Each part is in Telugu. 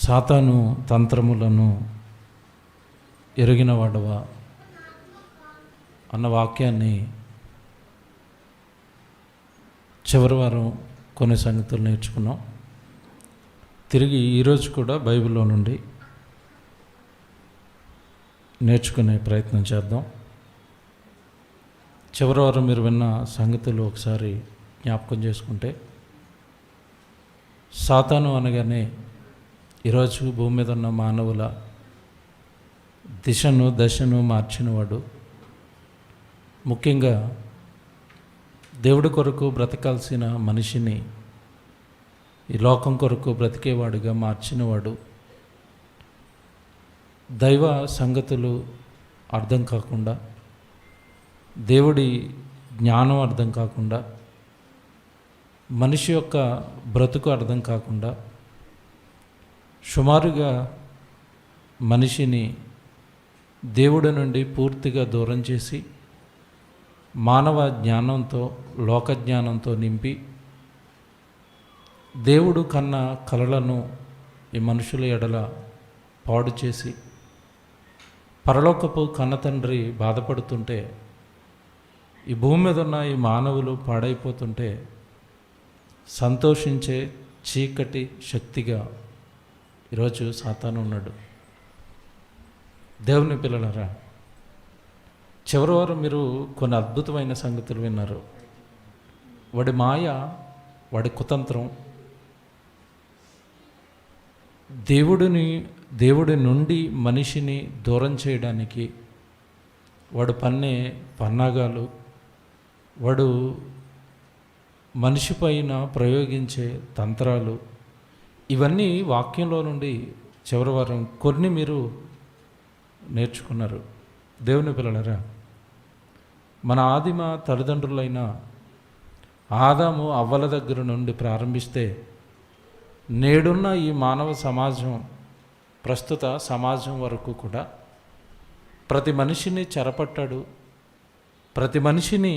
సాతాను తంత్రములను ఎరిగినవాడవా అన్న వాక్యాన్ని చివరి వారం కొన్ని సంగతులు నేర్చుకున్నాం. తిరిగి ఈరోజు కూడా బైబిల్లో నుండి నేర్చుకునే ప్రయత్నం చేద్దాం. చివరి వారం మీరు విన్న సంగతులు ఒకసారి జ్ఞాపకం చేసుకుంటే, సాతాను అనగానే ఈరోజు భూమి మీద ఉన్న మానవుల దశను మార్చినవాడు. ముఖ్యంగా దేవుడి కొరకు బ్రతకాల్సిన మనిషిని ఈ లోకం కొరకు బ్రతికేవాడుగా మార్చినవాడు. దైవ సంగతులు అర్థం కాకుండా, దేవుడి జ్ఞానం అర్థం కాకుండా, మనిషి యొక్క బ్రతుకు అర్థం కాకుండా సుమారుగా మనిషిని దేవుడి నుండి పూర్తిగా దూరం చేసి మానవ జ్ఞానంతో, లోక జ్ఞానంతో నింపి దేవుడు కన్న కలలను ఈ మనుషుల ఎడల పాడు చేసి పరలోకపు కన్నతండ్రి బాధపడుతుంటే, ఈ భూమి మీద ఉన్న ఈ మానవులు పాడైపోతుంటే సంతోషించే చీకటి శక్తిగా ఈరోజు సాతాను ఉన్నాడు. దేవుని పిల్లలారా, చివరి వారం మీరు కొన్ని అద్భుతమైన సంగతులు విన్నారు. వాడి మాయ, వాడి కుతంత్రం, దేవుడి నుండి మనిషిని దూరం చేయడానికి వాడు పన్నే పన్నాగాలు, వాడు మనిషి పైన ప్రయోగించే తంత్రాలు, ఇవన్నీ వాక్యంలో నుండి చివరి వారం కొన్ని మీరు నేర్చుకున్నారు. దేవుని పిల్లలారా, మన ఆదిమ తల్లిదండ్రులైన ఆదాము అవ్వల దగ్గర నుండి ప్రారంభిస్తే నేడున్న ఈ మానవ సమాజం, ప్రస్తుత సమాజం వరకు కూడా ప్రతి మనిషిని చెరపట్టాడు. ప్రతి మనిషిని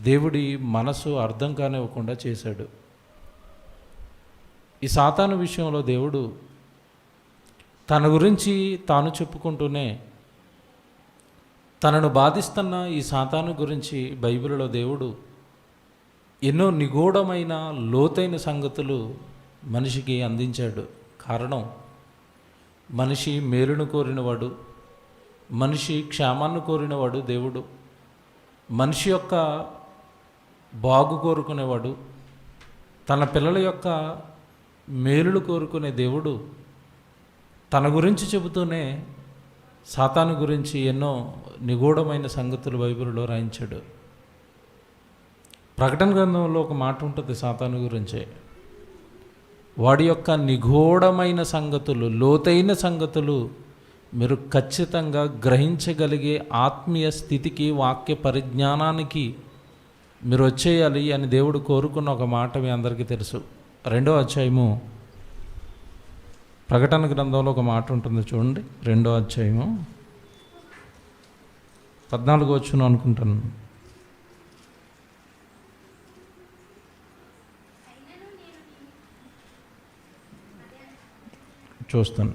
దేవుడి మనసు అర్థం కానివ్వకుండా చేశాడు. ఈ సాతాను విషయంలో దేవుడు తన గురించి తాను చెప్పుకుంటూనే తనను బాధిస్తున్న ఈ సాతాను గురించి బైబిల్లో దేవుడు ఎన్నో నిగూఢమైన లోతైన సంగతులు మనిషికి అందించాడు. కారణం, మనిషి మేలును కోరినవాడు, మనిషి క్షేమాన్ని కోరినవాడు దేవుడు, మనిషి యొక్క బాగు కోరుకునేవాడు, తన పిల్లల యొక్క మేలులు కోరుకునే దేవుడు తన గురించి చెబుతూనే సాతాను గురించి ఎన్నో నిగూఢమైన సంగతులు బైబిల్లో రాయించాడు. ప్రకటన గ్రంథంలో ఒక మాట ఉంటుంది సాతాను గురించే. వాడి యొక్క నిగూఢమైన సంగతులు, లోతైన సంగతులు మీరు ఖచ్చితంగా గ్రహించగలిగే ఆత్మీయ స్థితికి, వాక్య పరిజ్ఞానానికి మీరు వచ్చేయాలి అని దేవుడు కోరుకున్న ఒక మాట మీ అందరికీ తెలుసు. 2వ అధ్యాయము ప్రకటన గ్రంథంలో ఒక మాట ఉంటుంది చూడండి. 2వ అధ్యాయము 14 వచ్చును అనుకుంటాను. చూస్తాను.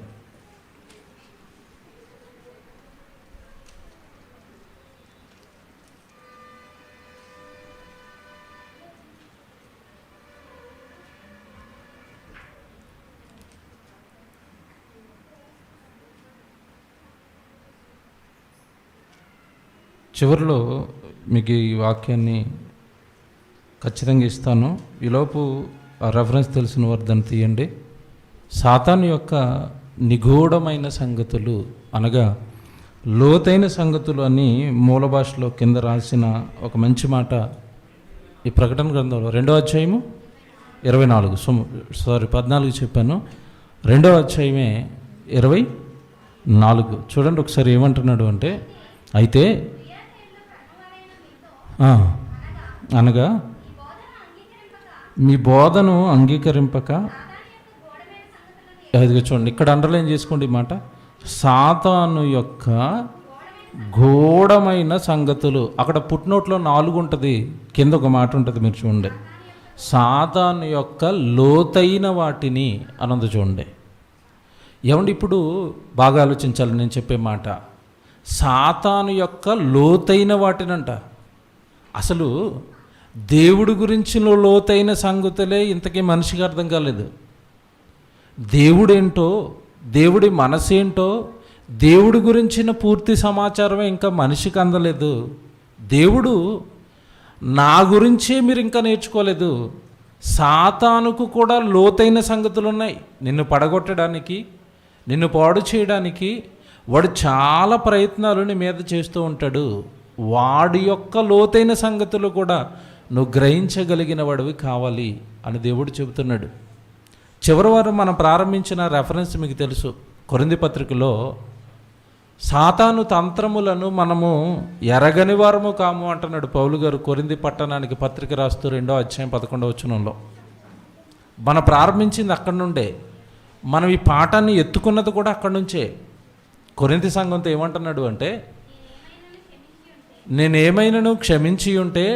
చివరిలో మీకు ఈ వాక్యాన్ని ఖచ్చితంగా ఇస్తాను. ఈలోపు ఆ రెఫరెన్స్ తెలిసిన వారు దాన్ని తీయండి. సాతాను యొక్క నిగూఢమైన సంగతులు అనగా లోతైన సంగతులు అని మూల భాషలో కింద రాసిన ఒక మంచి మాట ఈ ప్రకటన గ్రంథంలో 2వ అధ్యాయము 14 చెప్పాను. 2వ అధ్యాయమే 24 చూడండి ఒకసారి. ఏమంటున్నాడు అంటే, అయితే అనగా మీ బోధను అంగీకరింపక, అది చూడండి ఇక్కడ అండర్లైన్ చేసుకోండి ఈ మాట, సాతాను యొక్క గూఢమైన సంగతులు. అక్కడ పుట్నోట్లో 4 ఉంటుంది, కింద ఒక మాట ఉంటుంది మీరు చూడండి. సాతాను యొక్క లోతైన వాటిని అనందు చూడండి. ఏమండి ఇప్పుడు బాగా ఆలోచించాలి నేను చెప్పే మాట. సాతాను యొక్క లోతైన వాటినంట. అసలు దేవుడి గురించి లోతైన సంగతులే ఇంతకీ మనిషికి అర్థం కాలేదు. దేవుడేంటో, దేవుడి మనసేంటో, దేవుడి గురించిన పూర్తి సమాచారమే ఇంకా మనిషికి అందలేదు. దేవుడు నా గురించే మీరు ఇంకా నేర్చుకోలేదు. సాతానుకు కూడా లోతైన సంగతులు ఉన్నాయి. నిన్ను పడగొట్టడానికి, నిన్ను పాడు చేయడానికి వాడు చాలా ప్రయత్నాలు నీ మీద చేస్తూ ఉంటాడు. వాడి యొక్క లోతైన సంగతులు కూడా నువ్వు గ్రహించగలిగిన వాడివి కావాలి అని దేవుడు చెబుతున్నాడు. చివరి వారం మనం ప్రారంభించిన రెఫరెన్స్ మీకు తెలుసు. కొరింథీ పత్రికలో సాతాను తంత్రములను మనము ఎరగని వారము కాము అంటున్నాడు పౌలు గారు కొరింథీ పట్టణానికి పత్రిక రాస్తూ 2వ అధ్యాయం 11వ వచనంలో. మనం ప్రారంభించింది అక్కడి నుండే, మనం ఈ పాఠాన్ని ఎత్తుకున్నది కూడా అక్కడి నుంచే. కొరింథీ సంఘంతో ఏమంటున్నాడు అంటే, నేనేమైనాను క్షమించి ఉంటే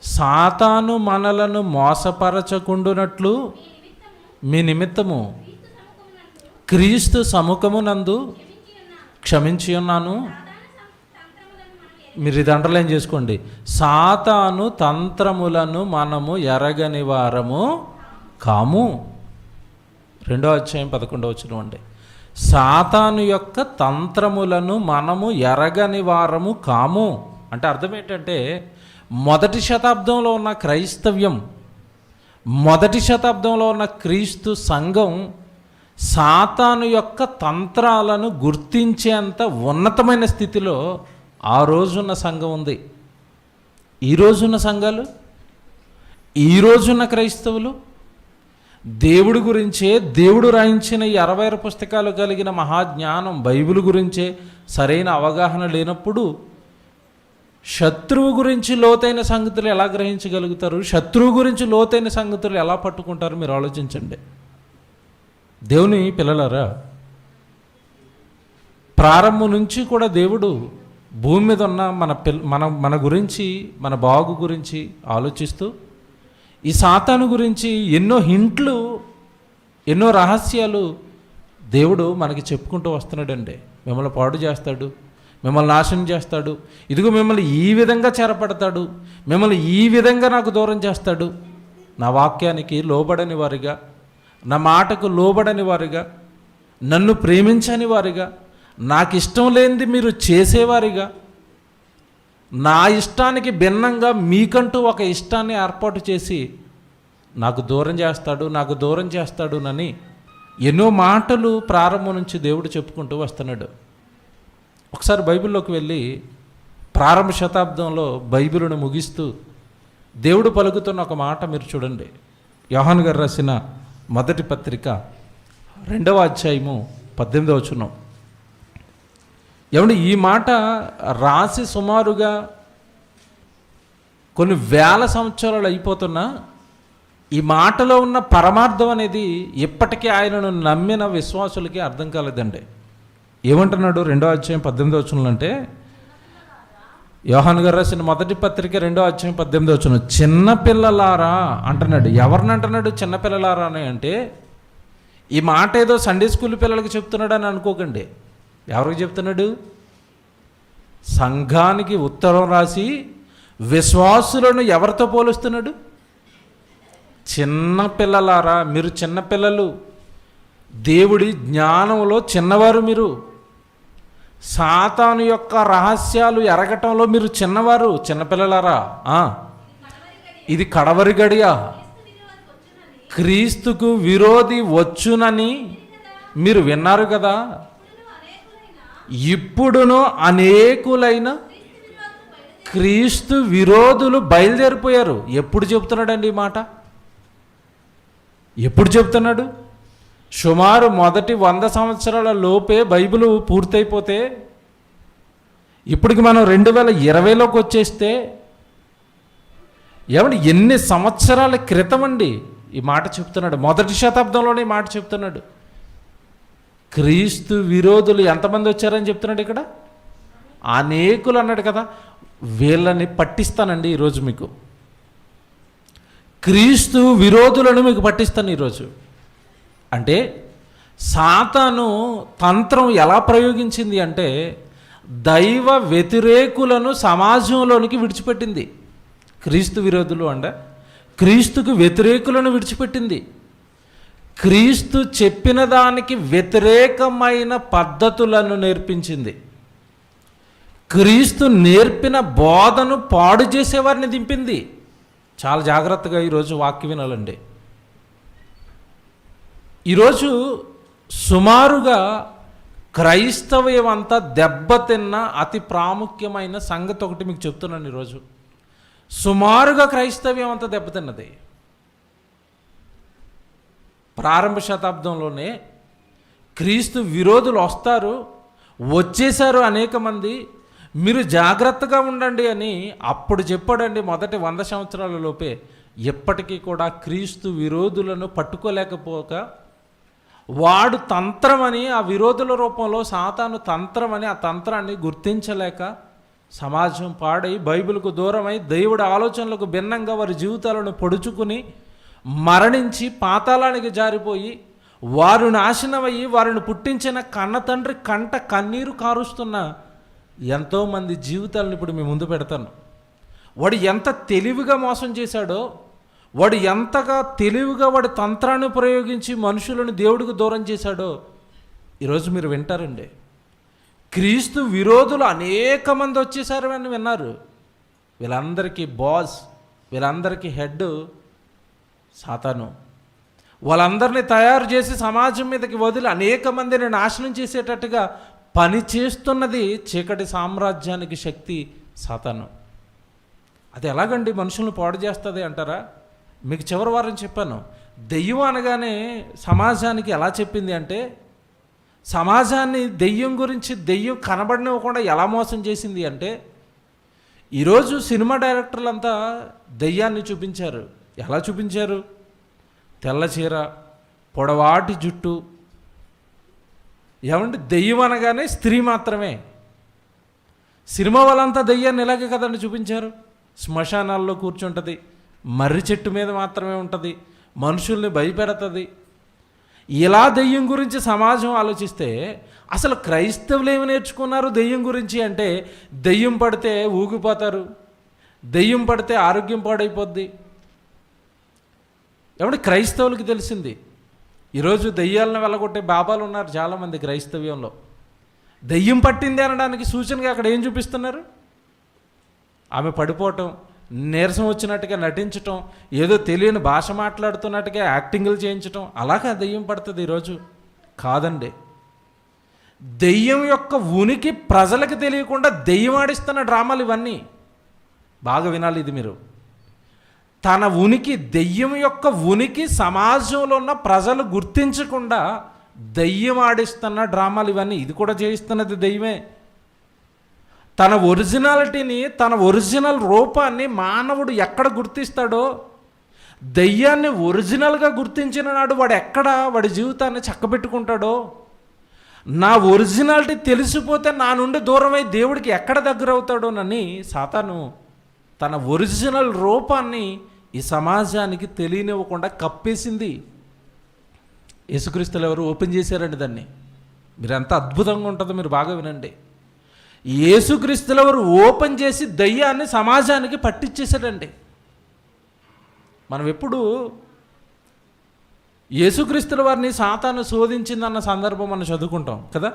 సాతాను మనలను మోసపరచకుండునట్లు మీ నిమిత్తము క్రీస్తు సముఖమునందు క్షమించి ఉన్నాను. మీరు ఇది అండర్లైన్ చేసుకోండి. సాతాను తంత్రములను మనము ఎరగని వారము కాము. 2వ అధ్యాయం 11వ వచనం అండి. సాతాను యొక్క తంత్రములను మనము ఎరగని వారము కాము అంటే అర్థం ఏంటంటే, మొదటి శతాబ్దంలో ఉన్న క్రైస్తవ్యం, మొదటి శతాబ్దంలో ఉన్న క్రీస్తు సంఘం సాతాను యొక్క తంత్రాలను గుర్తించేంత ఉన్నతమైన స్థితిలో ఆ రోజున్న సంఘం ఉంది. ఈ రోజున్న సంఘాలు, ఈ రోజున్న క్రైస్తవులు దేవుడి గురించే, దేవుడు రాయించిన ఈ 66 పుస్తకాలు కలిగిన మహాజ్ఞానం బైబిల్ గురించే సరైన అవగాహన లేనప్పుడు శత్రువు గురించి లోతైన సంగతులు ఎలా గ్రహించగలుగుతారు? శత్రువు గురించి లోతైన సంగతులు ఎలా పట్టుకుంటారు? మీరు ఆలోచించండి. దేవుని పిల్లలారా, ప్రారంభం నుంచి కూడా దేవుడు భూమి మీద ఉన్న మన గురించి, మన బాగు గురించి ఆలోచిస్తూ ఈ సాతాను గురించి ఎన్నో హింట్లు, ఎన్నో రహస్యాలు దేవుడు మనకి చెప్పుకుంటూ వస్తున్నాడండి. మిమ్మల్ని పాడు చేస్తాడు, మిమ్మల్ని నాశనం చేస్తాడు, ఇదిగో మిమ్మల్ని ఈ విధంగా చెరపడతాడు, మిమ్మల్ని ఈ విధంగా నాకు దూరం చేస్తాడు. నా వాక్యానికి లోబడని వారిగా, నా మాటకు లోబడని వారిగా, నన్ను ప్రేమించని వారిగా, నాకు ఇష్టం లేనిది మీరు చేసేవారిగా, నా ఇష్టానికి భిన్నంగా మీకంటూ ఒక ఇష్టాన్ని ఏర్పాటు చేసి నాకు దూరం చేస్తాడు, నాకు దూరం చేస్తాడునని ఎన్నో మాటలు ప్రారంభం నుంచి దేవుడు చెప్పుకుంటూ వస్తున్నాడు. ఒకసారి బైబిల్లోకి వెళ్ళి ప్రారంభ శతాబ్దంలో బైబిలును ముగిస్తూ దేవుడు పలుకుతున్న ఒక మాట మీరు చూడండి. యోహాను గారు రాసిన మొదటి పత్రిక 2వ అధ్యాయము 18వ వచనం. ఏమంటే ఈ మాట రాసి సుమారుగా కొన్ని వేల సంవత్సరాలు అయిపోతున్నా ఈ మాటలో ఉన్న పరమార్థం అనేది ఇప్పటికీ ఆయనను నమ్మిన విశ్వాసులకి అర్థం కాలేదండి. ఏమంటున్నాడు 2వ అధ్యాయం 18వ వచనంలో అంటే, యోహాను గారు రాసిన మొదటి పత్రిక 2వ అధ్యాయం 18వ వచనం, చిన్నపిల్లలారా అంటున్నాడు. ఎవరిని అంటున్నాడు చిన్నపిల్లలారా అని అంటే, ఈ మాట ఏదో సండే స్కూల్ పిల్లలకి చెప్తున్నాడు అని అనుకోకండి. ఎవరికి చెప్తున్నాడు? సంఘానికి ఉత్తరం రాసి విశ్వాసులను ఎవరితో పోలుస్తున్నాడు? చిన్నపిల్లలారా, మీరు చిన్నపిల్లలు, దేవుడి జ్ఞానంలో చిన్నవారు, మీరు సాతాను యొక్క రహస్యాలు ఎరగటంలో మీరు చిన్నవారు, చిన్నపిల్లలారా. ఇది కడవరి గడియ, క్రీస్తుకు విరోధి వచ్చునని మీరు విన్నారు కదా. ఇప్పుడును అనేకులైన క్రీస్తు విరోధులు బయలుదేరిపోయారు. ఎప్పుడు చెప్తున్నాడండి ఈ మాట? ఎప్పుడు చెప్తున్నాడు? సుమారు మొదటి 100 సంవత్సరాల లోపే బైబిల్ పూర్తయిపోతే, ఇప్పటికి మనం 2020లోకి వచ్చేస్తే, ఏమండి ఎన్ని సంవత్సరాల క్రితం అండి ఈ మాట చెప్తున్నాడు. మొదటి శతాబ్దంలోనే ఈ మాట చెప్తున్నాడు. క్రీస్తు విరోధులు ఎంతమంది వచ్చారని చెప్తున్నాడు ఇక్కడ? అనేకులు అన్నాడు కదా. వీళ్ళని పట్టిస్తానండి ఈరోజు మీకు. క్రీస్తు విరోధులను మీకు పట్టిస్తాను ఈరోజు. అంటే సాతాను తంత్రం ఎలా ప్రయోగించింది అంటే దైవ వ్యతిరేకులను సమాజంలోనికి విడిచిపెట్టింది. క్రీస్తు విరోధులు అంటే క్రీస్తుకు వ్యతిరేకులను విడిచిపెట్టింది. క్రీస్తు చెప్పిన దానికి వ్యతిరేకమైన పద్ధతులను నేర్పించింది. క్రీస్తు నేర్పిన బోధను పాడు చేసేవారిని దింపింది. చాలా జాగ్రత్తగా ఈరోజు వాక్యం వినాలండి. ఈరోజు సుమారుగా క్రైస్తవ్యం అంతా దెబ్బతిన్న అతి ప్రాముఖ్యమైన సంగతి ఒకటి మీకు చెప్తున్నాను. ఈరోజు సుమారుగా క్రైస్తవ్యం అంతా దెబ్బతిన్నది. ప్రారంభ శతాబ్దంలోనే క్రీస్తు విరోధులు వచ్చేసారు అనేక మంది. మీరు జాగ్రత్తగా ఉండండి అని అప్పుడు చెప్పాడండి. మొదటి 100 సంవత్సరాల లోపే ఎప్పటికీ కూడా క్రీస్తు విరోధులను పట్టుకోలేకపోక వాడు తంత్రమని, ఆ విరోధుల రూపంలో సాతాను తంత్రమని, ఆ తంత్రాన్ని గుర్తించలేక సమాజం పాడై బైబిల్కు దూరమై దేవుడి ఆలోచనలకు భిన్నంగా వారి జీవితాలను పొడుచుకుని మరణించి పాతాళానికి జారిపోయి వారు నాశనమయ్యి వారిని పుట్టించిన కన్న తండ్రి కంట కన్నీరు కారుస్తున్న ఎంతోమంది జీవితాలను ఇప్పుడు మీ ముందు పెడతాను. వాడు ఎంత తెలివిగా మోసం చేశాడో, వాడు ఎంతగా తెలివిగా వాడి తంత్రాన్ని ప్రయోగించి మనుషులను దేవుడికి దూరం చేశాడో ఈరోజు మీరు వింటారండి. క్రీస్తు విరోధులు అనేక మంది వచ్చేసారు అని విన్నారు. వీళ్ళందరికీ బాస్, వీళ్ళందరికీ హెడ్ సాతాను. వాళ్ళందరినీ తయారు చేసి సమాజం మీదకి వదిలి అనేక మందిని నాశనం చేసేటట్టుగా పని చేస్తున్నది చీకటి సామ్రాజ్యానికి శక్తి సాతాను. అది ఎలాగండి మనుషులను పాడు చేస్తుంది అంటారా? మీకు చివరి వారం చెప్పాను. దెయ్యం అనగానే సమాజానికి ఎలా చెప్పింది అంటే, సమాజాన్ని దెయ్యం గురించి దెయ్యం కనబడనివ్వకుండా ఎలా మోసం చేసింది అంటే, ఈరోజు సినిమా డైరెక్టర్లంతా దెయ్యాన్ని చూపించారు. ఎలా చూపించారు? తెల్ల చీర, పొడవాటి జుట్టు. ఏమంటే దెయ్యం అనగానే స్త్రీ మాత్రమే. సినిమా వాళ్ళంతా దెయ్యాన్ని ఇలాగే కదండి చూపించారు. శ్మశానాల్లో కూర్చుంటుంది, మర్రి చెట్టు మీద మాత్రమే ఉంటుంది, మనుషుల్ని భయపెడుతుంది. ఇలా దెయ్యం గురించి సమాజం ఆలోచిస్తే అసలు క్రైస్తవులు ఏమి నేర్చుకున్నారు దెయ్యం గురించి అంటే, దెయ్యం పడితే ఊగిపోతారు, దెయ్యం పడితే ఆరోగ్యం పాడైపోద్ది. ఏమంటే క్రైస్తవులకి తెలిసింది. ఈరోజు దెయ్యాలను వెళ్ళగొట్టే బాబాలు ఉన్నారు చాలామంది క్రైస్తవ్యంలో. దెయ్యం పట్టింది అనడానికి సూచనగా అక్కడ ఏం చూపిస్తున్నారు? ఆమె పడిపోవటం, నీరసం వచ్చినట్టుగా నటించటం, ఏదో తెలియని భాష మాట్లాడుతున్నట్టుగా యాక్టింగ్లు చేయించటం. అలాగా దెయ్యం పడుతుంది ఈరోజు? కాదండి. దెయ్యం యొక్క ఉనికి ప్రజలకు తెలియకుండా దెయ్యం ఆడిస్తున్న డ్రామాలు ఇవన్నీ. బాగా వినాలి ఇది మీరు. తన ఉనికి, దెయ్యం యొక్క ఉనికి సమాజంలో ఉన్న ప్రజలు గుర్తించకుండా దెయ్యం ఆడిస్తున్న డ్రామాలు ఇవన్నీ. ఇది కూడా చేయిస్తున్నది దెయ్యమే. తన ఒరిజినాలిటీని, తన ఒరిజినల్ రూపాన్ని మానవుడు ఎక్కడ గుర్తిస్తాడో, దెయ్యాన్ని ఒరిజినల్గా గుర్తించిన నాడు వాడి జీవితాన్ని చక్కబెట్టుకుంటాడో, నా ఒరిజినాలిటీ తెలిసిపోతే నా నుండి దూరమై దేవుడికి ఎక్కడ దగ్గర అవుతాడోనని సాతాను తన ఒరిజినల్ రూపాన్ని ఈ సమాజానికి తెలియనివ్వకుండా కప్పేసింది. యేసుక్రీస్తులు ఎవరు ఓపెన్ చేశారండి దాన్ని. మీరు ఎంత అద్భుతంగా ఉంటుందో మీరు బాగా వినండి. యేసుక్రీస్తులు ఎవరు ఓపెన్ చేసి దయ్యాన్ని సమాజానికి పట్టించేశారండి. మనం ఎప్పుడు యేసుక్రీస్తుల వారిని సాతాను శోధించిందన్న సందర్భం మనం చదువుకుంటాం కదా.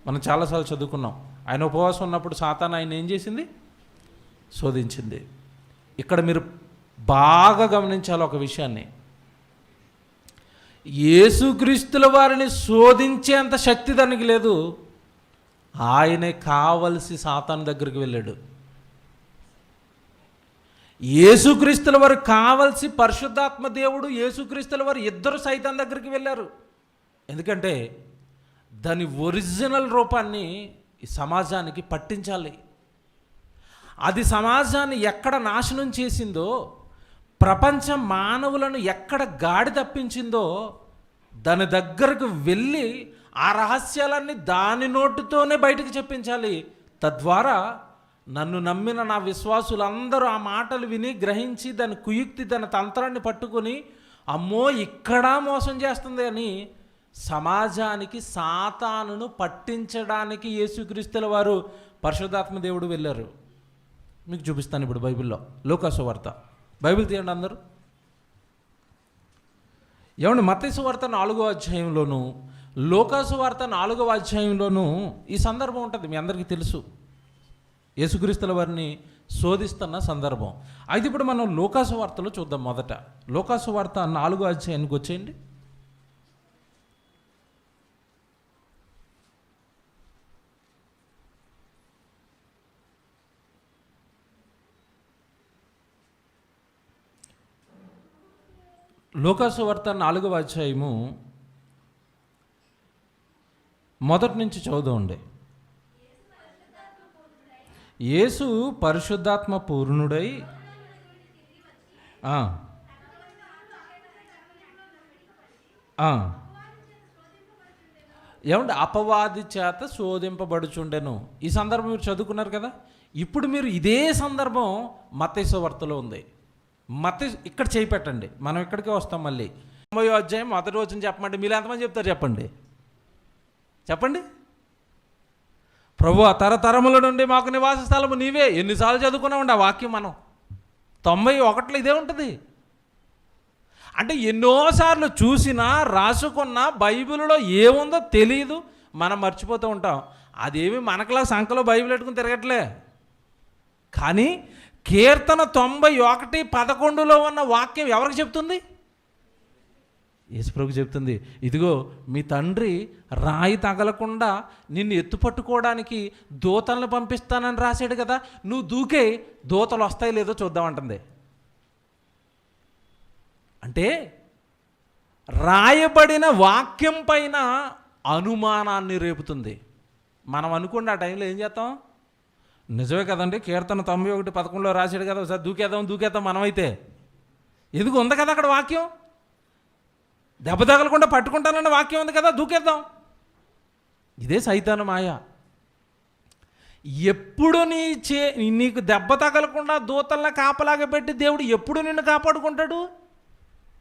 మనం చాలాసార్లు చదువుకున్నాం. ఆయన ఉపవాసం ఉన్నప్పుడు సాతాను ఆయన ఏం చేసింది? శోధించింది. ఇక్కడ మీరు బాగా గమనించాలి ఒక విషయాన్ని. యేసుక్రీస్తుల వారిని శోధించేంత శక్తి దానికి లేదు. ఆయనే కావలసి సాతాను దగ్గరికి వెళ్ళాడు. యేసుక్రీస్తుల వారు కావలసి పరిశుద్ధాత్మ దేవుడు, యేసుక్రీస్తుల వారు ఇద్దరు సైతాన్ దగ్గరికి వెళ్ళారు. ఎందుకంటే దాని ఒరిజినల్ రూపాన్ని ఈ సమాజానికి పట్టించాలి. అది సమాజాన్ని ఎక్కడ నాశనం చేసిందో, ప్రపంచ మానవులను ఎక్కడ గాడి తప్పించిందో దాని దగ్గరకు వెళ్ళి ఆ రహస్యాలన్నీ దాని నోటితోనే బయటకు చెప్పించాలి. తద్వారా నన్ను నమ్మిన నా విశ్వాసులందరూ ఆ మాటలు విని గ్రహించి దాని కుయుక్తి, దాని తంత్రాన్ని పట్టుకొని అమ్మో ఇక్కడ మోసం చేస్తుంది అని సమాజానికి సాతానును పట్టించడానికి యేసుక్రీస్తుల వారు పరిశుద్ధాత్మ దేవుడు వెళ్ళారు. మీకు చూపిస్తాను ఇప్పుడు బైబిల్లో. లూకా సువార్త బైబిల్ తీయండి అందరూ. ఏమండి, మత్తయి సువార్త 4వ అధ్యాయంలోను లూకా సువార్త 4వ అధ్యాయంలోను ఈ సందర్భం ఉంటుంది. మీ అందరికీ తెలుసు, యేసుక్రీస్తుల వారిని శోధిస్తున్న సందర్భం. అయితే ఇప్పుడు మనం లూకా సువార్తలో చూద్దాం. మొదట లూకా సువార్త 4వ అధ్యాయానికి వచ్చేయండి. లూకా సువార్త 4వ అధ్యాయము మొదటి నుంచి చదువుదామండి. యేసు పరిశుద్ధాత్మ పూర్ణుడై ఏమంటే అపవాది చేత శోధింపబడుచుండెను. ఈ సందర్భం మీరు చదువుకున్నారు కదా. ఇప్పుడు మీరు ఇదే సందర్భం మత్తయి సువార్తలో ఉంది. మత్తయి ఇక్కడ చేయి పెట్టండి, మనం ఇక్కడికే వస్తాం మళ్ళీ. 9వ అధ్యాయం మొదటి రోజున చెప్పమంటే మీరు ఎంతమంది చెప్తారు చెప్పండి? చెప్పండి. ప్రభువా, తరతరముల నుండి మాకు నివాస స్థలము నీవే. ఎన్నిసార్లు చదువుకున్నామండి ఆ వాక్యం మనం? 91లో ఇదే ఉంటుంది. అంటే ఎన్నోసార్లు చూసినా రాసుకున్నా బైబిల్లో ఏముందో తెలియదు, మనం మర్చిపోతూ ఉంటాం. అదేమి మనకులా సంఖలో బైబిల్ పెట్టుకుని తిరగట్లే. కానీ కీర్తన 91:11లో ఉన్న వాక్యం ఎవరికి చెప్తుంది? యేసుప్రభుకు చెప్తుంది. ఇదిగో మీ తండ్రి రాయి తగలకుండా నిన్ను ఎత్తుపట్టుకోవడానికి దూతలను పంపిస్తానని రాశాడు కదా, నువ్వు దూకే, దూతలు వస్తాయి లేదో చూద్దామంటుంది. అంటే రాయబడిన వాక్యం పైన అనుమానాన్ని రేపుతుంది. మనం అనుకోండి ఆ టైంలో ఏం చేస్తాం? నిజమే కదండి, కీర్తన 91:11లో రాశాడు కదా, ఒకసారి దూకేద్దాం మనమైతే. ఎందుకు ఉంది కదా అక్కడ వాక్యం, దెబ్బ తగలకుండా పట్టుకుంటానన్న వాక్యం ఉంది కదా, దూకేద్దాం. ఇదే సైతాను మాయ. ఎప్పుడు నీకు దెబ్బ తగలకుండా దూతల్ని కాపలాగా పెట్టి దేవుడు ఎప్పుడు నిన్ను కాపాడుకుంటాడు?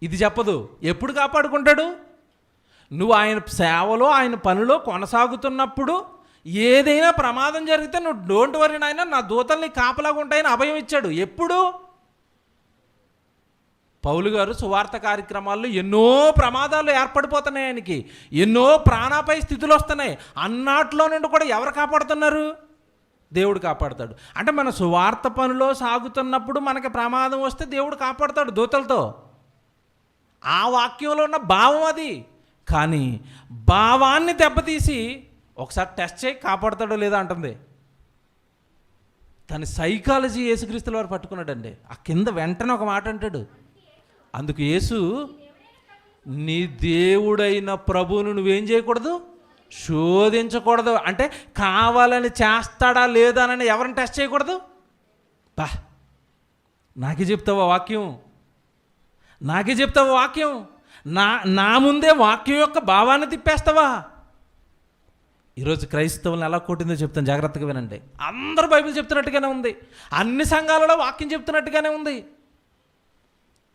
ఇది చెప్పదు. ఎప్పుడు కాపాడుకుంటాడు? నువ్వు ఆయన సేవలో ఆయన పనిలో కొనసాగుతున్నప్పుడు ఏదైనా ప్రమాదం జరిగితే నువ్వు డోంట్ వరీ నాయన, నా దూతల్ని కాపలాగా ఉంటాయని అభయం ఇచ్చాడు. ఎప్పుడు? పౌలు గారు సువార్త కార్యక్రమాల్లో ఎన్నో ప్రమాదాలు ఏర్పడిపోతున్నాయి, ఆయనకి ఎన్నో ప్రాణాపాయ స్థితులు వస్తున్నాయి. అన్నాట్లో నుండి కూడా ఎవరు కాపాడుతున్నారు? దేవుడు కాపాడుతాడు. అంటే మన సువార్త పనిలో సాగుతున్నప్పుడు మనకి ప్రమాదం వస్తే దేవుడు కాపాడుతాడు దూతలతో. ఆ వాక్యంలో ఉన్న భావం అది. కానీ భావాన్ని దెబ్బతీసి ఒకసారి టెస్ట్ చేయి, కాపాడుతాడో లేదా అంటుంది. తన సైకాలజీ యేసుక్రీస్తుల వారు పట్టుకున్నాడండి. ఆ కింద వెంటనే ఒక మాట అంటాడు. అందుకు యేసు, నీ దేవుడైన ప్రభువును నువ్వేం చేయకూడదు? శోధించకూడదు. అంటే కావాలని చేస్తాడా లేదా అని ఎవరిని టెస్ట్ చేయకూడదు. నాకే చెప్తావా వాక్యం? నాకే చెప్తావా వాక్యం? నా ముందే వాక్యం యొక్క భావాన్ని తిప్పేస్తావా? ఈరోజు క్రైస్తవులను ఎలా కొట్టిందో చెప్తాను, జాగ్రత్తగా వినండి. అందరూ బైబిల్ చెప్తున్నట్టుగానే ఉంది, అన్ని సంఘాలలో వాక్యం చెప్తున్నట్టుగానే ఉంది.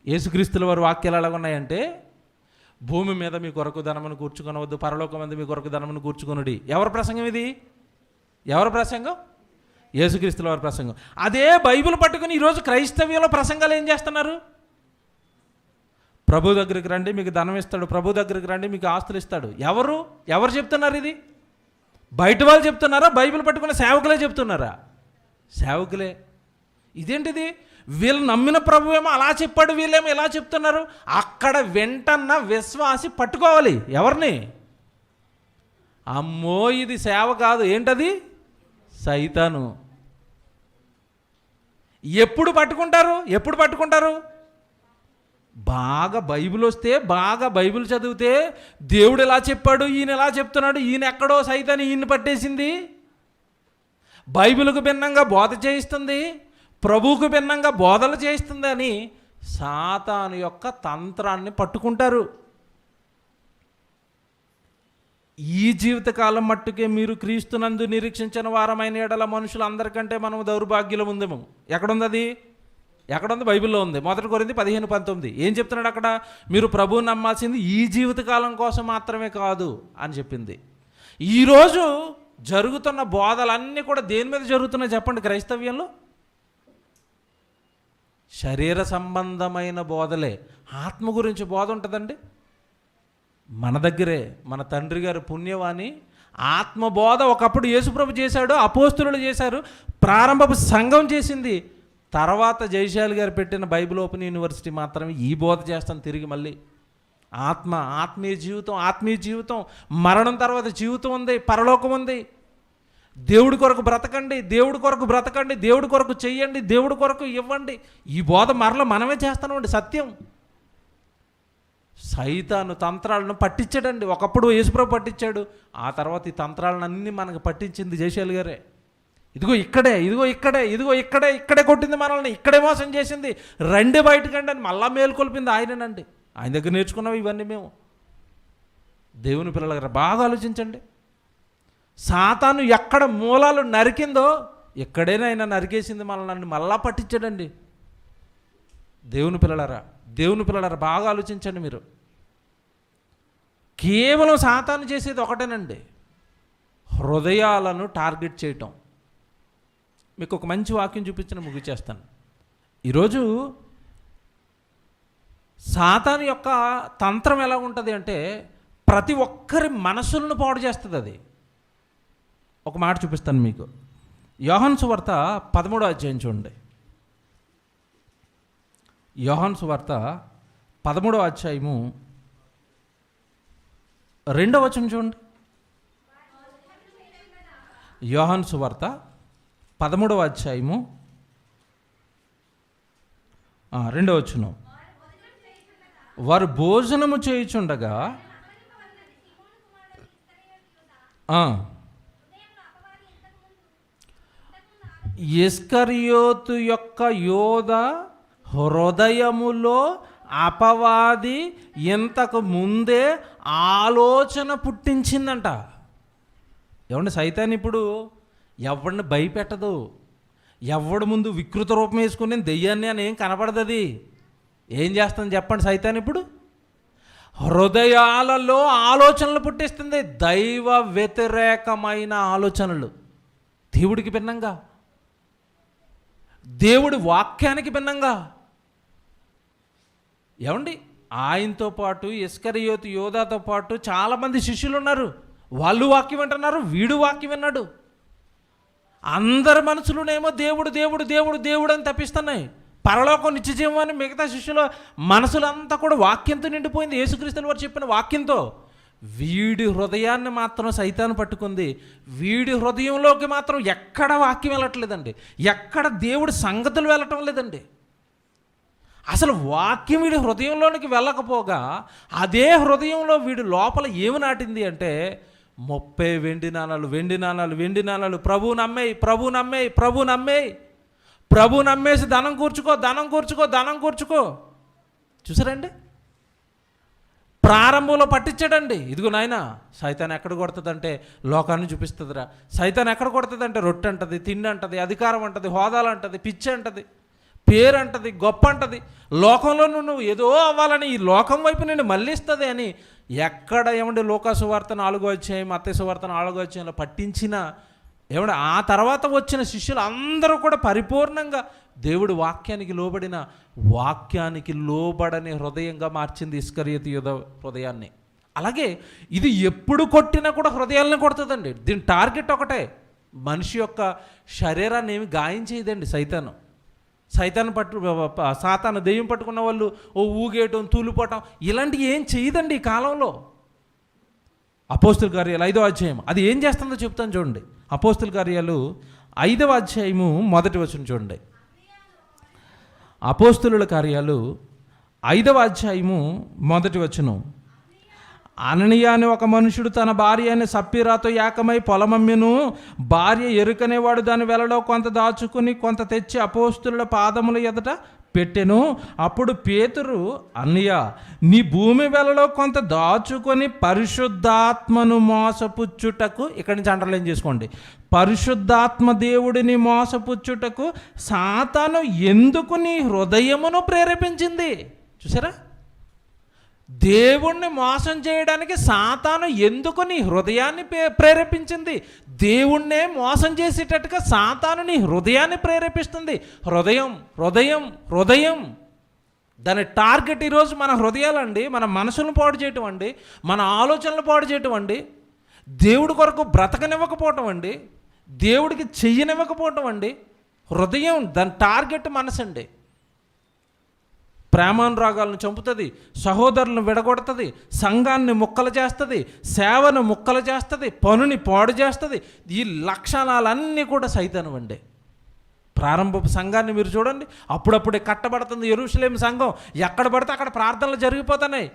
యేసుక్రీస్తుల వారి వాక్యాలు ఎలా ఉన్నాయంటే, భూమి మీద మీ కొరకు ధనమును కూర్చుకొనవద్దు, పరలోకం మీద మీ కొరకు ధనమును కూర్చుకొనుడి. ఎవరి ప్రసంగం ఇది? ఎవరి ప్రసంగం? యేసుక్రీస్తుల వారి ప్రసంగం. అదే బైబిల్ పట్టుకుని ఈరోజు క్రైస్తవ్యంలో ప్రసంగాలు ఏం చేస్తున్నారు? ప్రభు దగ్గరికి రండి మీకు ధనం ఇస్తాడు, ప్రభు దగ్గరికి రండి మీకు ఆస్తులు ఇస్తాడు. ఎవరు చెప్తున్నారు ఇది? బయట వాళ్ళు చెప్తున్నారా? బైబిల్ పట్టుకున్న సేవకులే చెప్తున్నారా? సేవకులే. ఇదేంటిది? వీళ్ళు నమ్మిన ప్రభు ఏమో అలా చెప్పాడు, వీళ్ళేమో ఇలా చెప్తున్నారు. అక్కడ వెంటన్న విశ్వాసి పట్టుకోవాలి ఎవరిని? అమ్మో ఇది సేవ కాదు, ఏంటది? సైతాను. ఎప్పుడు పట్టుకుంటారు? బాగా బైబిల్ వస్తే, బాగా బైబిల్ చదివితే, దేవుడు ఎలా చెప్పాడు, ఈయన ఎలా చెప్తున్నాడు, ఈయన ఎక్కడో సైతాన్ని ఈయన పట్టేసింది. బైబిల్కు భిన్నంగా బోధ చేయిస్తుంది, ప్రభువుకు భిన్నంగా బోధలు చేయిస్తుంది అని సాతాను యొక్క తంత్రాన్ని పట్టుకుంటారు. ఈ జీవితకాలం మట్టుకే మీరు క్రీస్తునందు నిరీక్షించిన వారమైన ఎడల మనుషులందరికంటే మనం దౌర్భాగ్యులం ఉందేమో. ఎక్కడుంది అది? ఎక్కడ ఉంది? బైబిల్లో ఉంది. 1 కొరింథీ 15:19 ఏం చెప్తున్నాడు అక్కడ? మీరు ప్రభువుని నమ్మాల్సింది ఈ జీవితకాలం కోసం మాత్రమే కాదు అని చెప్పింది. ఈరోజు జరుగుతున్న బోధలన్నీ కూడా దేని మీద జరుగుతున్నాయి చెప్పండి? క్రైస్తవ్యంలో శరీర సంబంధమైన బోధలే. ఆత్మ గురించి బోధ ఉంటుందండి మన దగ్గరే. మన తండ్రి గారు పుణ్యవాణి ఆత్మబోధ ఒకప్పుడు యేసుప్రభు చేశాడు, అపోస్తులు చేశారు, ప్రారంభపు సంఘం చేసింది. తర్వాత జయశాలి గారు పెట్టిన బైబిల్ ఓపెన్ యూనివర్సిటీ మాత్రమే ఈ బోధ చేస్తాను తిరిగి మళ్ళీ. ఆత్మీయ జీవితం, మరణం తర్వాత జీవితం ఉంది, పరలోకం ఉంది. దేవుడి కొరకు బ్రతకండి, దేవుడి కొరకు చెయ్యండి, దేవుడి కొరకు ఇవ్వండి. ఈ బోధ మరల మనమే చేస్తామండి. సత్యం. సైతాను తంత్రాలను పట్టించాడండి. ఒకప్పుడు యేసుప్రభు పట్టించాడు, ఆ తర్వాత ఈ తంత్రాలను అన్నీ మనకు పట్టించింది జయశాలి గారే. ఇదిగో ఇక్కడే కొట్టింది మనల్ని, ఇక్కడే మోసం చేసింది, రండి బయటకండి అని మళ్ళా మేలుకొల్పింది ఆయనేనండి. ఆయన దగ్గర నేర్చుకున్నాం ఇవన్నీ మేము. దేవుని పిల్లల బాగా ఆలోచించండి. సాతాను ఎక్కడ మూలాలు నరికిందో ఎక్కడైనా ఆయన నరికేసింది మనల్ని, మళ్ళా పట్టించాడండి. దేవుని పిల్లలారా బాగా ఆలోచించండి మీరు. కేవలం సాతాను చేసేది ఒకటేనండి, హృదయాలను టార్గెట్ చేయటం. మీకు ఒక మంచి వాక్యం చూపించిన ముగిచేస్తాను. ఈరోజు సాతాను యొక్క తంత్రం ఎలా ఉంటుంది అంటే ప్రతి ఒక్కరి మనసులను పాడు చేస్తుంది అది. ఒక మాట చూపిస్తాను మీకు. యోహాను సువార్త 13వ అధ్యాయం చూడండి. యోహాను సువార్త 13వ అధ్యాయము 2వ వచనం చూడండి. యోహాను సువార్త 13వ అధ్యాయము 2వ వచనం. వారు భోజనము చేయుచుండగా ఇస్కరియోతు యొక్క యోధ హృదయములో అపవాది ఇంతకు ముందే ఆలోచన పుట్టించిందంట. ఏమంటే సైతాన్ ఇప్పుడు ఎవడిని భయపెట్టదు, ఎవడి ముందు వికృత రూపం వేసుకుని దెయ్యాన్ని అని ఏం కనపడదు. అది ఏం చేస్తుంది చెప్పండి? సైతాన్ ఇప్పుడు హృదయాలలో ఆలోచనలు పుట్టిస్తుంది, దైవ వ్యతిరేకమైన ఆలోచనలు. దేవుడికి భిన్నంగా, దేవుడి వాక్యానికి భిన్నంగా. ఏమండి ఆయనతో పాటు ఇస్కరియోతు యోధాతో పాటు చాలామంది శిష్యులు ఉన్నారు. వాళ్ళు వాక్యం వింటున్నారు, వీడు వాక్యం విన్నాడు. అందరి మనసులోనేమో దేవుడు దేవుడు దేవుడు దేవుడు అని తప్పిస్తున్నాయి. పరలోకం నిత్యజీవం అని మిగతా శిష్యుల మనసులంతా కూడా వాక్యంతో నిండిపోయింది, యేసుక్రీస్తుల వారు చెప్పిన వాక్యంతో. వీడి హృదయాన్ని మాత్రం సైతాను పట్టుకుంది. వీడి హృదయంలోకి మాత్రం ఎక్కడ వాక్యం వెళ్ళట్లేదండి, ఎక్కడ దేవుడి సంగతులు వెళ్ళటం లేదండి. అసలు వాక్యం వీడి హృదయంలోనికి వెళ్ళకపోగా అదే హృదయంలో వీడి లోపల ఏమి నాటింది అంటే 30 వెండి నాణాలు ప్రభు నమ్మేసి ధనం కూర్చుకో. చూసారండి? ప్రారంభంలో పట్టించాడండి. ఇదిగో నాయన, సైతాన్ ఎక్కడ కొడుతుందంటే లోకాన్ని చూపిస్తుందిరా. సైతాన్ ఎక్కడ కొడుతుందంటే రొట్టె అంటది, తిండి అంటది, అధికారం అంటది, హోదాలు అంటది, పిచ్చి అంటది, పేరు అంటది, గొప్ప అంటది. లోకంలో నువ్వు ఏదో అవ్వాలని ఈ లోకం వైపు నేను మళ్ళిస్తుంది అని ఎక్కడ ఏమంటే లూకాసు వార్త 4వ అధ్యాయం, మత్తయి సువార్త 4వ అధ్యాయంలో పట్టించిన ఏమంటే ఆ తర్వాత వచ్చిన శిష్యులు అందరూ కూడా పరిపూర్ణంగా దేవుడి వాక్యానికి లోబడని హృదయంగా మార్చింది ఇస్కరియోతు యూదా హృదయాన్ని. అలాగే ఇది ఎప్పుడు కొట్టినా కూడా హృదయాలను కొడుతుందండి. దీని టార్గెట్ ఒకటే, మనిషి యొక్క శరీరాన్ని ఏమి గాయం చేయదండి సాతాను దెయ్యం పట్టుకున్న వాళ్ళు ఊగేయటం, తూలిపోవటం ఇలాంటివి ఏం చేయదండి ఈ కాలంలో. అపోస్తుల కార్యాలు 5వ అధ్యాయం అది ఏం చేస్తుందో చెప్తాను చూడండి. అపోస్తుల కార్యాలు 5వ అధ్యాయము 1వ వచనం చూడండి. అపోస్తుల కార్యాలు 5వ అధ్యాయము 1వ వచనం. అననీయ అని ఒక మనుషుడు తన భార్య అని సప్పీరాతో ఏకమై పొలమమ్మెను. భార్య ఎరుకనేవాడు దాని వెలలో కొంత దాచుకుని కొంత తెచ్చి అపోస్తుల పాదముల ఎదుట పెట్టెను. అప్పుడు పేతురు, అన్నయ్య, నీ భూమి వెలలో కొంత దాచుకొని పరిశుద్ధాత్మను మోసపుచ్చుటకు, ఇక్కడి నుంచి అండర్లైన్ చేసుకోండి, పరిశుద్ధాత్మ దేవుడిని మోసపుచ్చుటకు సాతాను ఎందుకు నీ హృదయమును ప్రేరేపించింది? చూసారా, దేవుణ్ణి మోసం చేయడానికి సాతాను ఎందుకు నీ హృదయాన్ని ప్రేరేపించింది? దేవుణ్ణే మోసం చేసేటట్టుగా సాతాను నీ హృదయాన్ని ప్రేరేపిస్తుంది. హృదయం హృదయం హృదయం, దాని టార్గెట్ ఈరోజు మన హృదయాలండి, మన మనసులను పాడు చేయటం అండి, మన ఆలోచనలు పాడు చేయటం అండి, దేవుడి కొరకు బ్రతకనివ్వకపోవటం అండి, దేవుడికి చెయ్యనివ్వకపోవటం అండి. హృదయం, దాని టార్గెట్ మనసు అండి. ప్రేమానురాగాలను చంపుతుంది, సహోదరులను విడగొడుతుంది, సంఘాన్ని ముక్కలు చేస్తుంది, సేవను ముక్కలు చేస్తుంది, పనుని పాడు చేస్తుంది. ఈ లక్షణాలన్నీ కూడా సైతాను అండి. ప్రారంభపు సంఘాన్ని మీరు చూడండి, అప్పుడప్పుడే కట్టబడుతుంది యెరూషలేము సంఘం. ఎక్కడ పడితే అక్కడ ప్రార్థనలు జరిగిపోతున్నాయి.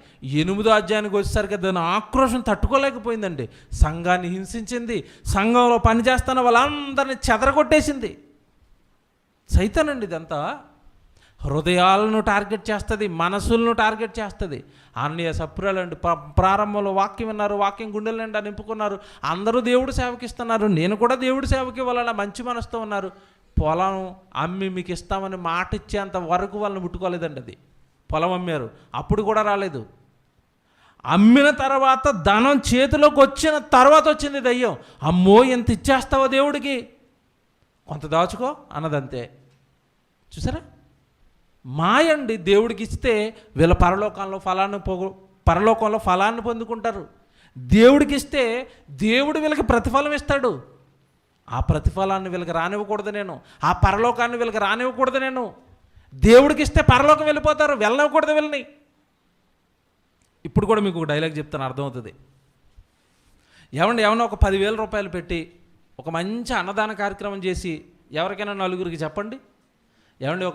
8వ అధ్యాయానికి వచ్చేసరికి దాని ఆక్రోషం తట్టుకోలేకపోయిందండి. సంఘాన్ని హింసించింది, సంఘంలో పనిచేస్తున్న వాళ్ళందరినీ చెదరగొట్టేసింది. సైతానండి ఇదంతా. హృదయాలను టార్గెట్ చేస్తుంది, మనసులను టార్గెట్ చేస్తుంది. అన్నయ్య సప్రాలండి, ప్రారంభంలో వాక్యం విన్నారు, వాక్యం గుండెల నిండా నింపుకున్నారు, అందరూ దేవుడు సేవకిస్తున్నారు, నేను కూడా దేవుడు సేవకి వాళ్ళ మంచి మనసుతో ఉన్నారు. పొలం అమ్మి మీకు ఇస్తామని మాట ఇచ్చేంత వరకు వాళ్ళని ముట్టుకోలేదండి. అది పొలం అమ్మారు, అప్పుడు కూడా రాలేదు. అమ్మిన తర్వాత ధనం చేతిలోకి వచ్చిన తర్వాత వచ్చింది దయ్యం. అమ్మో, ఎంత ఇచ్చేస్తావో దేవుడికి, కొంత దాచుకో అన్నదంతే. చూసారా, మాయండి. దేవుడికి ఇస్తే వీళ్ళ పరలోకంలో ఫలాన్ని పొందుకుంటారు. దేవుడికి ఇస్తే దేవుడు వీళ్ళకి ప్రతిఫలం ఇస్తాడు. ఆ ప్రతిఫలాన్ని వీళ్ళకి రానివ్వకూడదు నేను, ఆ పరలోకాన్ని వీళ్ళకి రానివ్వకూడదు నేను. దేవుడికి ఇస్తే పరలోకం వెళ్ళిపోతారు, వెళ్ళనివ్వకూడదు వీళ్ళని. ఇప్పుడు కూడా మీకు ఒక డైలాగ్ చెప్తాను, అర్థమవుతుంది. ఏమన్నా ఒక 10,000 రూపాయలు పెట్టి ఒక మంచి అన్నదాన కార్యక్రమం చేసి ఎవరికైనా నలుగురికి చెప్పండి,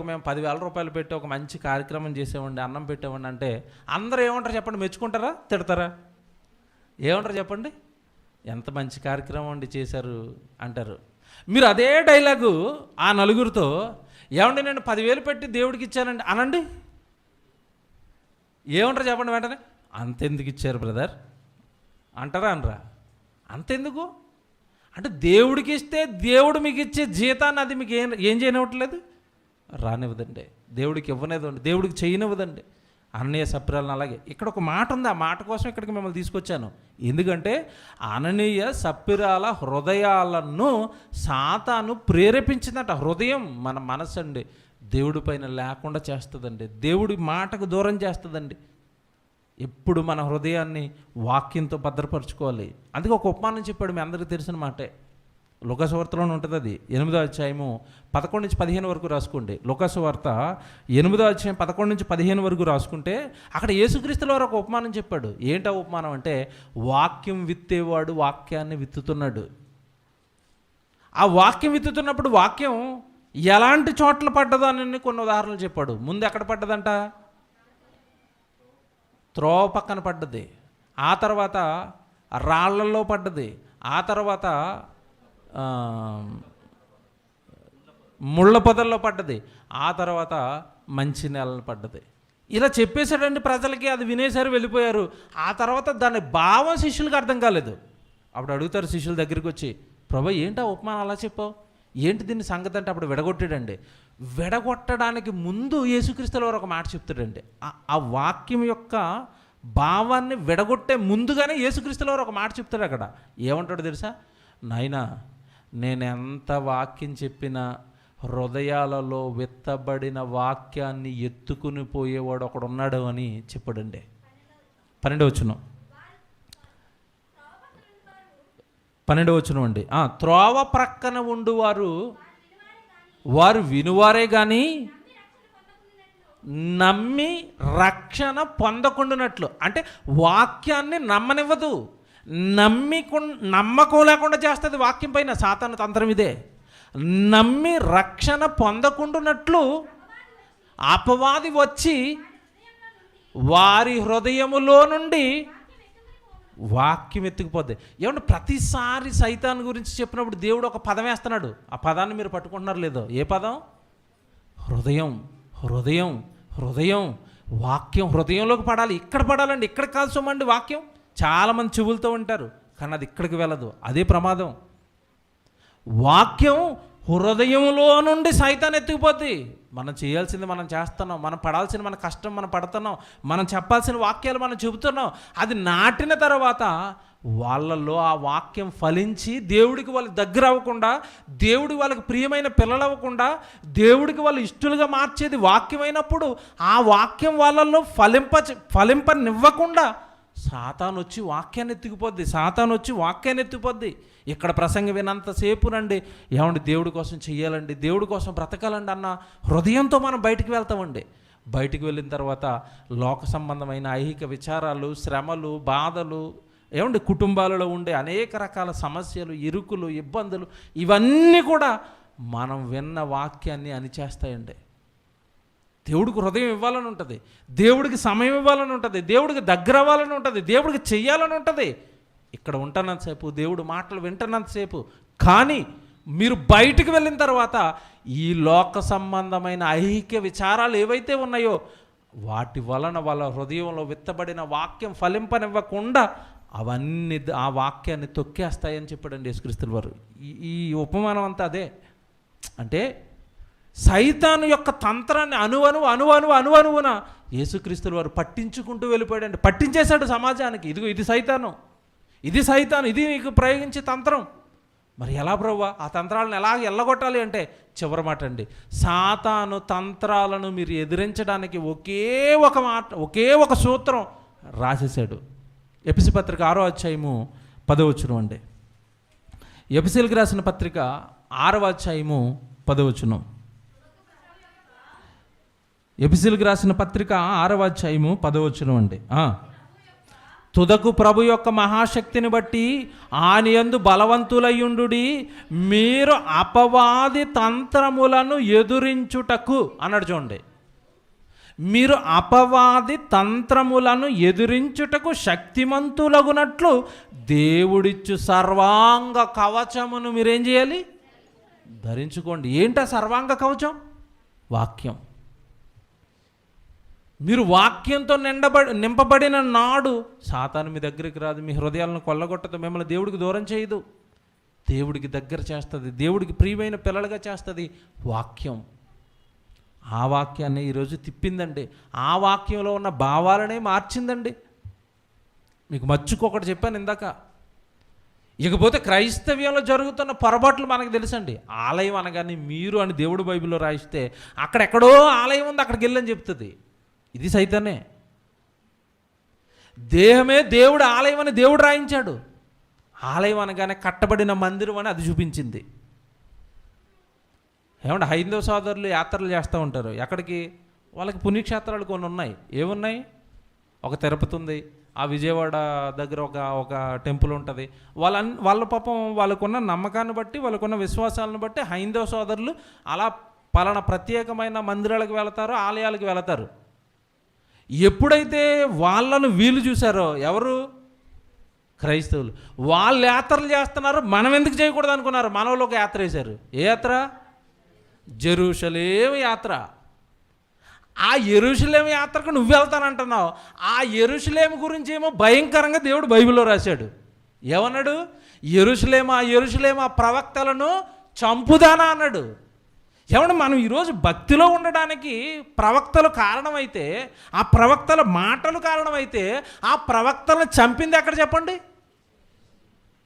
మేము 10,000 రూపాయలు పెట్టి ఒక మంచి కార్యక్రమం చేసేవండి, అన్నం పెట్టేవండి అంటే అందరూ ఏమంటారు చెప్పండి? మెచ్చుకుంటారా, తిడతారా? ఏమంటారు చెప్పండి? ఎంత మంచి కార్యక్రమం అండి చేశారు అంటారు. మీరు అదే డైలాగు ఆ నలుగురితో నేను 10,000 పెట్టి దేవుడికి ఇచ్చానండి అనండి, ఏమంటారు చెప్పండి? వెంటనే అంతెందుకు ఇచ్చారు బ్రదర్ అంటారా అనరా? అంతెందుకు అంటే దేవుడికి ఇస్తే దేవుడు మీకు ఇచ్చే జీతాన్ని అది మీకు ఏం చేయనివ్వట్లేదు, రానివ్వదండి. దేవుడికి ఇవ్వనివ్వదండి, దేవుడికి చేయనివ్వదండి. అననీయ సప్రాలను అలాగే. ఇక్కడ ఒక మాట ఉంది, ఆ మాట కోసం ఇక్కడికి మిమ్మల్ని తీసుకొచ్చాను. ఎందుకంటే అననీయ సప్పిరాల హృదయాలను సాతాను ప్రేరేపించిందట. హృదయం మన మనసు అండి, దేవుడి పైన లేకుండా చేస్తుందండి, దేవుడి మాటకు దూరం చేస్తుందండి. ఎప్పుడు మన హృదయాన్ని వాక్యంతో భద్రపరచుకోవాలి. అందుకే ఒక ఉపమానం చెప్పాడు, మీ అందరికీ తెలిసిన మాటే. లూకాసువార్తలోనే ఉంటుంది, అది 8వ అధ్యాయము 11 నుంచి 15 వరకు రాసుకోండి. లూకాసువార్త 8వ అధ్యాయం 11 నుంచి 15 వరకు రాసుకుంటే అక్కడ యేసుక్రీస్తుల వారు ఒక ఉపమానం చెప్పాడు. ఏంటా ఉపమానం అంటే, వాక్యం విత్తేవాడు వాక్యాన్ని విత్తుతున్నాడు. ఆ వాక్యం విత్తుతున్నప్పుడు వాక్యం ఎలాంటి చోట్ల పడ్డదో అని కొన్ని ఉదాహరణలు చెప్పాడు. ముందు ఎక్కడ పడ్డదంట? త్రోవ పక్కన పడ్డది, ఆ తర్వాత రాళ్లలో పడ్డది, ఆ తర్వాత ముళ్ళ పొదల్లో పడ్డది, ఆ తర్వాత మంచి నేలలో పడ్డది. ఇలా చెప్పేశాడండి ప్రజలకి. అది వినేశారు, వెళ్ళిపోయారు. ఆ తర్వాత దాని భావం శిష్యులకు అర్థం కాలేదు. అప్పుడు అడుగుతారు శిష్యుల దగ్గరికి వచ్చి, ప్రభు ఏంటా ఉపమానం అలా చెప్పావు, ఏంటి దీన్ని సంగతి అంటే అప్పుడు విడగొట్టాడండి. విడగొట్టడానికి ముందు యేసుక్రీస్తుల వారు ఒక మాట చెప్తాడండి. ఆ వాక్యం యొక్క భావాన్ని విడగొట్టే ముందుగానే యేసుక్రీస్తుల వారు ఒక మాట చెప్తాడు. అక్కడ ఏమంటాడు తెలుసా? నాయనా, నేను ఎంత వాక్యం చెప్పినా హృదయాలలో విత్తబడిన వాక్యాన్ని ఎత్తుకుని పోయేవాడు ఒకడు ఉన్నాడు అని చెప్పాడండి. 12వ వచనం అండి. త్రోవ ప్రక్కన ఉండువారు వారు వినువారే కానీ నమ్మి రక్షణ పొందకుండానట్లు. అంటే వాక్యాన్ని నమ్మనివ్వదు, నమ్మకం లేకుండా చేస్తుంది వాక్యం పైన సాతాను తంత్రం ఇదే. నమ్మి రక్షణ పొందకుండానట్లు అపవాది వచ్చి వారి హృదయములో నుండి వాక్యం ఎత్తుకుపోద్ది. ఏమంటే ప్రతిసారి సైతాన్ గురించి చెప్పినప్పుడు దేవుడు ఒక పదం వేస్తున్నాడు. ఆ పదాన్ని మీరు పట్టుకుంటున్నారు లేదో? ఏ పదం? హృదయం. హృదయం హృదయం వాక్యం హృదయంలోకి పడాలి. ఇక్కడ పడాలండి, ఇక్కడ కాదు సొమ్మండి వాక్యం. చాలామంది చెవులతో ఉంటారు కానీ అది ఇక్కడికి వెళ్ళదు, అదే ప్రమాదం. వాక్యం హృదయంలో నుండి సైతాన్ని ఎత్తుకుపోద్ది. మనం చేయాల్సింది మనం చేస్తున్నాం, మనం పడాల్సిన మన కష్టం మనం పడుతున్నాం, మనం చెప్పాల్సిన వాక్యాలు మనం చెబుతున్నాం. అది నాటిన తర్వాత వాళ్ళల్లో ఆ వాక్యం ఫలించి దేవుడికి వాళ్ళు దగ్గర అవ్వకుండా, దేవుడికి వాళ్ళకి ప్రియమైన పిల్లలు అవ్వకుండా, దేవుడికి వాళ్ళు ఇష్టలుగా మార్చేది వాక్యమైనప్పుడు ఆ వాక్యం వాళ్ళల్లో ఫలింపనివ్వకుండా సాతాను వచ్చి వాక్యాన్ని ఎత్తుకుపోద్ది. సాతాను వచ్చి వాక్యాన్ని ఎత్తుకుపోద్ది. ఇక్కడ ప్రసంగం వినంతసేపునండి ఏమండి దేవుడి కోసం చెయ్యాలండి, దేవుడి కోసం బ్రతకాలండి అన్న హృదయంతో మనం బయటికి వెళ్తామండి. బయటికి వెళ్ళిన తర్వాత లోక సంబంధమైన ఐహిక విచారాలు, శ్రమలు, బాధలు, ఏమండి కుటుంబాలలో ఉండే అనేక రకాల సమస్యలు, ఇరుకులు, ఇబ్బందులు, ఇవన్నీ కూడా మనం విన్న వాక్యాన్ని అణిచేస్తాయండి. దేవుడికి హృదయం ఇవ్వాలని ఉంటుంది, దేవుడికి సమయం ఇవ్వాలని ఉంటుంది, దేవుడికి దగ్గర అవ్వాలని ఉంటుంది, దేవుడికి చెయ్యాలని ఉంటుంది. ఇక్కడ ఉంటున్నంతసేపు, దేవుడు మాటలు వింటున్నంతసేపు. కానీ మీరు బయటికి వెళ్ళిన తర్వాత ఈ లోక సంబంధమైన ఐహిక విచారాలు ఏవైతే ఉన్నాయో వాటి వలన వాళ్ళ హృదయంలో విత్తబడిన వాక్యం ఫలింపనివ్వకుండా అవన్నీ ఆ వాక్యాన్ని తొక్కేస్తాయని చెప్పాడండి యేసుక్రీస్తుల వారు. ఈ ఉపమానం అంతా అదే. అంటే సైతాను యొక్క తంత్రాన్ని అణువణువున యేసుక్రీస్తుల వారు పట్టించుకుంటూ వెళ్ళిపోయాడండి. పట్టించేశాడు సమాజానికి. ఇదిగో ఇది సైతాను, ఇది నీకు ప్రయోగించే తంత్రం. మరి ఎలా ప్రభువా ఆ తంత్రాలను ఎలా ఎల్లగొట్టాలి అంటే చివరి మాట అండి, సాతాను తంత్రాలను మీరు ఎదిరించడానికి ఒకే ఒక సూత్రం రాసేశాడు. ఎఫెసీ పత్రిక 6వ అధ్యాయము 10వ వచనం అండి. ఎఫెసీయులకు రాసిన పత్రిక 6వ అధ్యాయము 10వ వచనం. ఎఫెసీయులకు రాసిన పత్రిక 6వ అధ్యాయము 10వ వచనం అండి. తుదకు ప్రభు యొక్క మహాశక్తిని బట్టి ఆయన యందు బలవంతులయ్యుండుడి, మీరు అపవాది తంత్రములను ఎదురించుటకు అన్నాడు. చూడండి, మీరు అపవాది తంత్రములను ఎదురించుటకు శక్తిమంతులగునట్లు దేవుడిచ్చు సర్వాంగ కవచమును మీరేం చేయాలి? ధరించుకోండి. ఏంటా సర్వాంగ కవచం? వాక్యం. మీరు వాక్యంతో నింపబడిన నాడు సాతాను మీ దగ్గరికి రాదు, మీ హృదయాలను కొల్లగొట్టదు, మిమ్మల్ని దేవుడికి దూరం చేయదు, దేవుడికి దగ్గర చేస్తుంది, దేవుడికి ప్రియమైన పిల్లలుగా చేస్తుంది వాక్యం. ఆ వాక్యాన్ని ఈరోజు తిప్పిందండి. ఆ వాక్యంలో ఉన్న భావాలనే మార్చిందండి. మీకు మచ్చుకొకటి చెప్పాను ఇందాక. ఇకపోతే క్రైస్తవ్యంలో జరుగుతున్న పొరపాట్లు మనకు తెలుసండి. ఆలయం అనగానే మీరు అని దేవుడు బైబిల్లో రాయిస్తే అక్కడెక్కడో ఆలయం ఉంది, అక్కడికి వెళ్ళని చెప్తుంది. ఇది సైతానే. దేహమే దేవుడు ఆలయం అని దేవుడు రాయించాడు. ఆలయం అనగానే కట్టబడిన మందిరం అని అది చూపించింది. ఏమంటే హైందవ సోదరులు యాత్రలు చేస్తూ ఉంటారు. ఎక్కడికి? వాళ్ళకి పుణ్యక్షేత్రాలు కొన్ని ఉన్నాయి. ఏమున్నాయి? ఒక తిరుపతి ఉంది, ఆ విజయవాడ దగ్గర ఒక టెంపుల్ ఉంటుంది. వాళ్ళ పాపం వాళ్ళకున్న నమ్మకాన్ని బట్టి, వాళ్ళకున్న విశ్వాసాలను బట్టి హైందవ సోదరులు అలా పలానా ప్రత్యేకమైన మందిరాలకు వెళతారు, ఆలయాలకు వెళతారు. ఎప్పుడైతే వాళ్ళను వీళ్ళు చూశారో, ఎవరు? క్రైస్తవులు. వాళ్ళు యాత్రలు చేస్తున్నారు, మనం ఎందుకు చేయకూడదు అనుకున్నారు. మనలో ఒక యాత్ర వేశారు. ఏ యాత్ర? జెరూషలేం యాత్ర. ఆ యెరూషలేం యాత్రకు నువ్వు వెళ్తానంటున్నావు. ఆ యెరూషలేం గురించి ఏమో భయంకరంగా దేవుడు బైబిల్లో రాశాడు. ఏమన్నాడు? యెరూషలేమా ప్రవక్తలను చంపుదానా అన్నాడు. ఏమంటే మనం ఈరోజు భక్తిలో ఉండడానికి ప్రవక్తలు కారణమైతే, ఆ ప్రవక్తల మాటలు కారణమైతే, ఆ ప్రవక్తలను చంపింది ఎక్కడ చెప్పండి?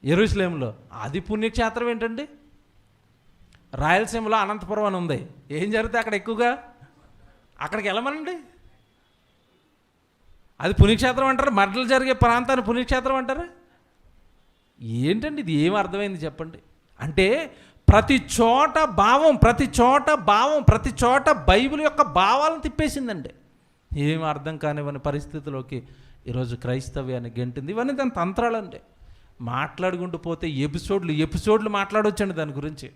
యెరూషలేంలో. అది పుణ్యక్షేత్రం ఏంటండి? రాయలసీమలో అనంతపురం అని ఉంది. ఏం జరుగుతుంది అక్కడ ఎక్కువగా? అక్కడికి వెళ్ళమనండి. అది పుణ్యక్షేత్రం అంటారు. మర్డర్లు జరిగే ప్రాంతాన్ని పుణ్యక్షేత్రం అంటారు. ఏంటండి ఇది? ఏం అర్థమైంది చెప్పండి? అంటే ప్రతి చోట భావం, ప్రతి చోట బైబిల్ యొక్క భావాలను తిప్పేసిందండి. ఏం అర్థం కానివని పరిస్థితిలోకి ఈరోజు క్రైస్తవ్యాన్ని గెంటింది. ఇవన్నీ దాని తంత్రాలండి. మాట్లాడుకుంటూ పోతే ఎపిసోడ్లు మాట్లాడవచ్చండి దాని గురించి.